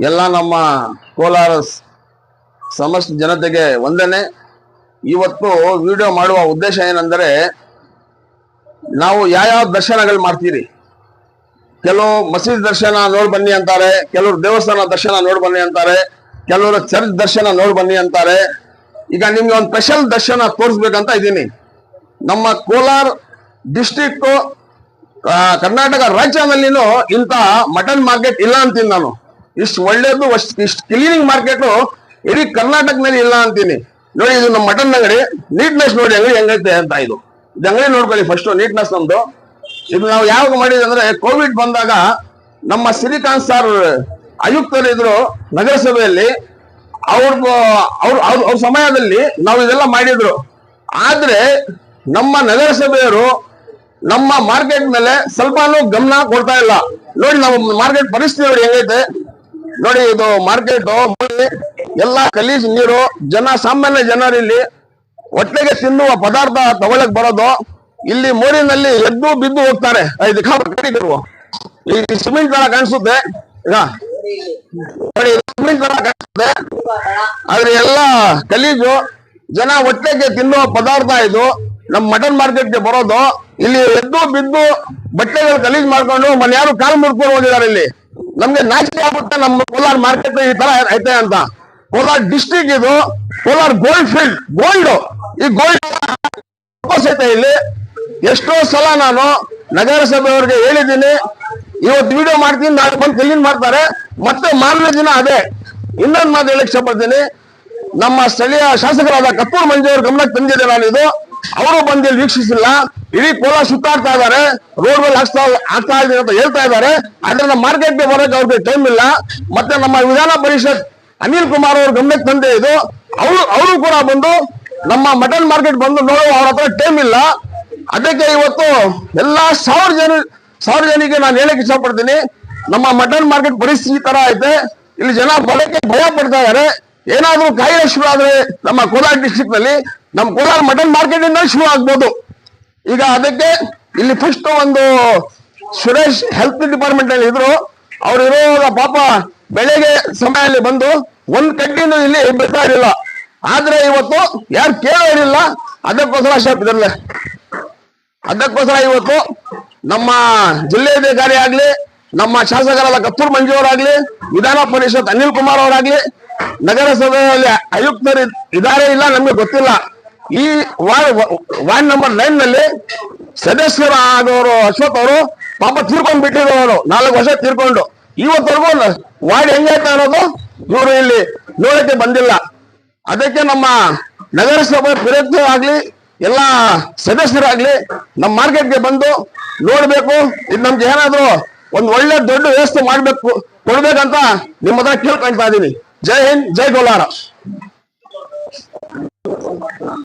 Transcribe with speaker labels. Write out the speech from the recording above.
Speaker 1: ಎಲ್ಲ ನಮ್ಮ ಕೋಲಾರ ಸಮಸ್ತ ಜನತೆಗೆ ವಂದನೆ. ಇವತ್ತು ವಿಡಿಯೋ ಮಾಡುವ ಉದ್ದೇಶ ಏನಂದರೆ, ನಾವು ಯಾವ ದರ್ಶನಗಳು ಮಾಡ್ತೀರಿ. ಕೆಲವು ಮಸೀದಿ ದರ್ಶನ ನೋಡಿ ಬನ್ನಿ ಅಂತಾರೆ, ಕೆಲವರು ದೇವಸ್ಥಾನ ದರ್ಶನ ನೋಡಿ ಬನ್ನಿ ಅಂತಾರೆ, ಕೆಲವರು ಚರ್ಚ್ ದರ್ಶನ ನೋಡಿ ಬನ್ನಿ ಅಂತಾರೆ. ಈಗ ನಿಮ್ಗೆ ಒಂದು ಸ್ಪೆಷಲ್ ದರ್ಶನ ತೋರಿಸ್ಬೇಕಂತ ಇದ್ದೀನಿ. ನಮ್ಮ ಕೋಲಾರ ಡಿಸ್ಟ್ರಿಕ್ಟ್ ಕರ್ನಾಟಕ ರಾಜ್ಯದಲ್ಲಿನೂ ಇಂಥ ಮಟನ್ ಮಾರ್ಕೆಟ್ ಇಲ್ಲ ಅಂತೀನಿ ನಾನು. ಇಷ್ಟು ಒಳ್ಳೇದು, ಇಷ್ಟು ಕ್ಲೀನಿಂಗ್ ಮಾರ್ಕೆಟ್ ಇಡೀ ಕರ್ನಾಟಕದಲ್ಲಿ ಇಲ್ಲ ಅಂತೀನಿ. ನೋಡಿ, ಇದು ನಮ್ಮ ಮಟನ್ ಅಂಗಡಿ. ನೀಟ್ನೆಸ್ ನೋಡಿ ಅಂಗಡಿ ಹೆಂಗೈತೆ ಅಂತ. ಇದು ಅಂಗಡಿ ನೋಡ್ಕೊಳ್ಳಿ ಫಸ್ಟ್, ನೀಟ್ನೆಸ್ ನಮ್ದು. ಇದು ನಾವು ಯಾವಾಗ ಮಾಡಿದ್ವಿ ಅಂದ್ರೆ, ಕೋವಿಡ್ ಬಂದಾಗ ನಮ್ಮ ಶ್ರೀಕಾಂತ್ ಸರ್ ಆಯುಕ್ತರಿದ್ರು ನಗರಸಭೆಯಲ್ಲಿ. ಅವ್ರ ಸಮಯದಲ್ಲಿ ನಾವು ಇದೆಲ್ಲ ಮಾಡಿದ್ರು. ಆದ್ರೆ ನಮ್ಮ ನಗರಸಭೆಯವರು ನಮ್ಮ ಮಾರ್ಕೆಟ್ ಮೇಲೆ ಸ್ವಲ್ಪನೂ ಗಮನ ಕೊಡ್ತಾ ಇಲ್ಲ. ನೋಡಿ, ನಾವು ಮಾರ್ಕೆಟ್ ಪರಿಸ್ಥಿತಿ ನೋಡಿ ಹೆಂಗೈತೆ ನೋಡಿ. ಇದು ಮಾರ್ಕೆಟ್ ಎಲ್ಲ ಗಲೀಜ್ ನೀರು. ಸಾಮಾನ್ಯ ಜನರಲ್ಲಿ ಹೊಟ್ಟೆಗೆ ತಿನ್ನುವ ಪದಾರ್ಥ ತಗೊಳಕ್ ಬರೋದು. ಇಲ್ಲಿ ಮೋರಿನಲ್ಲಿ ಎದ್ದು ಬಿದ್ದು ಹೋಗ್ತಾರೆ. ಈ ಸಿಮೆಂಟ್ ತರ ಕಾಣಿಸುತ್ತೆ. ಈಗ ನೋಡಿ, ಸಿಮೆಂಟ್ ತರ ಕಾಣಿಸುತ್ತೆ, ಆದ್ರೆ ಎಲ್ಲ ಗಲೀಜು. ಹೊಟ್ಟೆಗೆ ತಿನ್ನುವ ಪದಾರ್ಥ ಇದು. ನಮ್ ಮಟನ್ ಮಾರ್ಕೆಟ್ಗೆ ಬರೋದು. ಇಲ್ಲಿ ಎದ್ದು ಬಿದ್ದು ಬಟ್ಟೆಗಳು ಗಲೀಜ್ ಮಾಡ್ಕೊಂಡು ಯಾರು ಕಾಲು ಮುಡ್ಕೊಂಡು ಹೋಗಿದ್ದಾರೆ. ಇಲ್ಲಿ ನಮ್ಗೆ ನಾಚಿಕೆ ಆಗುತ್ತೆ ನಮ್ಮ ಕೋಲಾರ ಮಾರ್ಕೆಟ್ ಈ ತರ ಐತೆ ಅಂತ. ಕೋಲಾರ ಡಿಸ್ಟ್ರಿಕ್ಟ್ ಇದು. Kolar gold field, gold. ಈ ಗೋಲ್ಡ್ ಐತೆ ಇಲ್ಲಿ. ಎಷ್ಟೋ ಸಲ ನಾನು ನಗರಸಭೆಯವ್ರಿಗೆ ಹೇಳಿದ್ದೀನಿ, ಇವತ್ತು ವಿಡಿಯೋ ಮಾಡ್ತೀನಿ, ನಾಳೆ ಬಂದು ಕ್ಲೀನ್ ಮಾಡ್ತಾರೆ, ಮತ್ತೆ ಮಾರನೇ ದಿನ ಅದೇ. ಇನ್ನೊಂದು ಮಾತು ಹೇಳಕ್ ಇಷ್ಟಪಡ್ತೀನಿ. ನಮ್ಮ ಸ್ಥಳೀಯ ಶಾಸಕರಾದ ಕತ್ತೂರು ಮಂಜುವವ್ರ ಗಮನಕ್ಕೆ ತಂದಿದೆ ನಾನು ಇದು. ಅವರು ಬಂದು ವೀಕ್ಷಿಸಿಲ್ಲ. ಇಡೀ ಕೋಲಾರ ಸುತ್ತಾಡ್ತಾ ಇದ್ದಾರೆ, ರೋಡ್ ಮೇಲೆ ಆಗ್ತಾ ಇದೆ ಅಂತ ಹೇಳ್ತಾ ಇದ್ದಾರೆ. ಆದ್ರೆ ನಮ್ಮ ಮಾರ್ಕೆಟ್ಗೆ ಬರೋಕೆ ಅವ್ರಿಗೆ ಟೈಮ್ ಇಲ್ಲ. ಮತ್ತೆ ನಮ್ಮ ವಿಧಾನ ಪರಿಷತ್ ಅನಿಲ್ ಕುಮಾರ್ ಅವ್ರ ಗಮನಕ್ಕೆ ತಂದೆ ಇದು. ಅವರು ಕೂಡ ಬಂದು ನಮ್ಮ ಮಟನ್ ಮಾರ್ಕೆಟ್ ಬಂದು ನೋಡುವ ಅವ್ರ ಹತ್ರ ಟೈಮ್ ಇಲ್ಲ. ಅದಕ್ಕೆ ಇವತ್ತು ಎಲ್ಲಾ ಸಾವಿರ ಜನಿಗೆ ನಾನು ಹೇಳಕ್ ಇಷ್ಟಪಡ್ತೀನಿ, ನಮ್ಮ ಮಟನ್ ಮಾರ್ಕೆಟ್ ಪರಿಸ್ಥಿತಿ ತರ ಐತೆ. ಇಲ್ಲಿ ಜನ ಬರೋಕೆ ಭಯ ಪಡ್ತಾ ಇದಾರೆ. ಏನಾದ್ರೂ ಕಾಯಿಲೆ ಶುರು ಆದ್ರೆ ನಮ್ಮ ಕೋಲಾರ ಡಿಸ್ಟ್ರಿಕ್ಟ್ ನಲ್ಲಿ, ನಮ್ಮ ಕೋಲಾರ ಮಟನ್ ಮಾರ್ಕೆಟ್ ಇಂದ ಶುರು ಆಗ್ಬೋದು. ಈಗ ಅದಕ್ಕೆ ಇಲ್ಲಿ ಫಸ್ಟ್ ಒಂದು ಸುರೇಶ್ ಹೆಲ್ತ್ ಡಿಪಾರ್ಟ್ಮೆಂಟ್ ಅಲ್ಲಿ ಇದ್ರು. ಅವ್ರು ಇರೋ ಪಾಪ ಬೆಳಗ್ಗೆ ಸಮಯದಲ್ಲಿ ಬಂದು ಒಂದ್ ಕಡ್ಡಿನೂ ಇಲ್ಲಿ ಬಿಡ್ತಾ ಇರಲಿಲ್ಲ. ಆದ್ರೆ ಇವತ್ತು ಯಾರು ಕೇಳೋರಿಲ್ಲ. ಅದಕ್ಕೋಸ್ಕರ ಇವತ್ತು ನಮ್ಮ ಜಿಲ್ಲಾಧಿಕಾರಿ ಆಗ್ಲಿ, ನಮ್ಮ ಶಾಸಕರಾದ ಕತ್ತೂರು ಮಂಜು ಅವರಾಗ್ಲಿ, ವಿಧಾನ ಪರಿಷತ್ ಅನಿಲ್ ಕುಮಾರ್ ಅವರಾಗ್ಲಿ, ನಗರಸಭೆಯಲ್ಲಿ ಆಯುಕ್ತರು ಇದಾರೆ ಇಲ್ಲ ನಮ್ಗೆ ಗೊತ್ತಿಲ್ಲ. ಈ ವಾರ್ಡ್ ನಂಬರ್ 9 ನಲ್ಲಿ ಸದಸ್ಯರಾದವರು ಅಶ್ವಥ್ ಅವರು ಪಾಪ ತೀರ್ಕೊಂಡು ಬಿಟ್ಟಿರೋರು. 4 ವರ್ಷ ತೀರ್ಕೊಂಡು ಇವತ್ತವರೆಗೂ ವಾರ್ಡ್ ಹೆಂಗೈತೆ ಅನ್ನೋದು ಇವರು ಇಲ್ಲಿ ನೋಡಕ್ಕೆ ಬಂದಿಲ್ಲ. ಅದಕ್ಕೆ ನಮ್ಮ ನಗರಸಭೆ ಪ್ರಯತ್ನವಾಗ್ಲಿ, ಎಲ್ಲ ಸದಸ್ಯರಾಗ್ಲಿ ನಮ್ಮ ಮಾರ್ಕೆಟ್ಗೆ ಬಂದು ನೋಡ್ಬೇಕು. ಇದು ನಮ್ಗೆ ಏನಾದ್ರು ಒಂದು ಒಳ್ಳೆ ದೊಡ್ಡ ವ್ಯವಸ್ಥೆ ಕೊಡ್ಬೇಕಂತ ನಿಮ್ಮ ಹತ್ರ ಕೇಳ್ಕೊಳ್ತಾ ಇದೀನಿ. ಜೈ ಹಿಂದ್, ಜೈ ಕೋಲಾರ.